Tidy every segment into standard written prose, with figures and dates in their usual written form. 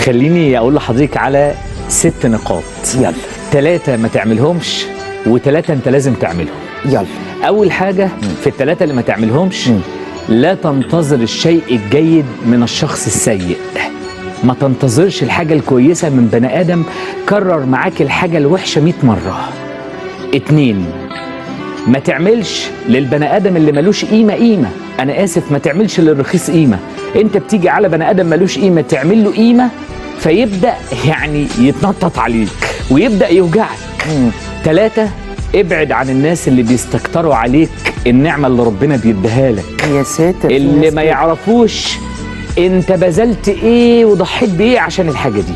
خليني اقول لحضرتك على 6 نقاط. يلا 3 ما تعملهمش و3 انت لازم تعملهم. يلا. اول حاجه في ال3 اللي ما تعملهمش، لا تنتظر الشيء الجيد من الشخص السيء. ما تنتظرش الحاجه الكويسه من بني ادم كرر معاك الحاجه الوحشه 100 مره. 2 ما تعملش للبني ادم اللي ملوش قيمه. انا اسف، ما تعملش للرخيص قيمه. انت بتيجي على بني ادم ملوش قيمه تعمل له قيمه، فيبدا يعني يتنطط عليك ويبدا يوجعك. 3 ابعد عن الناس اللي بيستكتروا عليك النعمه اللي ربنا بيديها لك. يا ساتر، اللي ما يعرفوش انت بذلت ايه وضحيت بايه عشان الحاجه دي.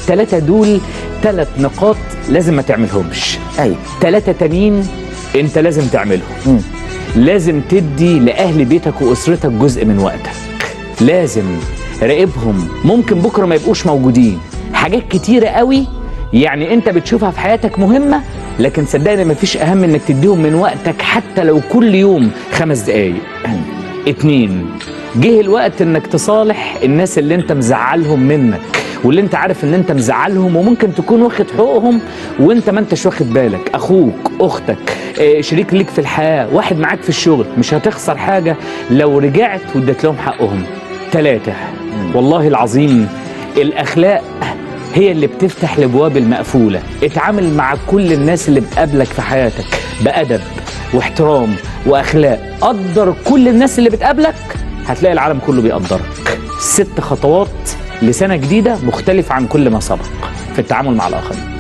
3 دول 3 نقاط لازم ما تعملهمش. ايوه. 3 تانيين انت لازم تعملهم. لازم تدي لاهل بيتك واسرتك جزء من وقتك. لازم راقبهم، ممكن بكره ما يبقوش موجودين. حاجات كتيره قوي يعني انت بتشوفها في حياتك مهمه، لكن صدقني مفيش اهم انك تديهم من وقتك حتى لو كل يوم 5 دقايق. 2 جه الوقت انك تصالح الناس اللي انت مزعلهم منك، واللي انت عارف ان انت مزعلهم وممكن تكون واخد حقوقهم وانت ما انتش واخد بالك. اخوك، اختك، شريك ليك في الحياه، واحد معاك في الشغل، مش هتخسر حاجه لو رجعت واديت لهم حقهم. 3 والله العظيم الاخلاق هي اللي بتفتح الابواب المقفوله. اتعامل مع كل الناس اللي بتقابلك في حياتك بادب واحترام واخلاق. قدر كل الناس اللي بتقابلك، هتلاقي العالم كله بيقدرك. 6 خطوات لسنه جديده مختلفه عن كل ما سبق في التعامل مع الاخرين.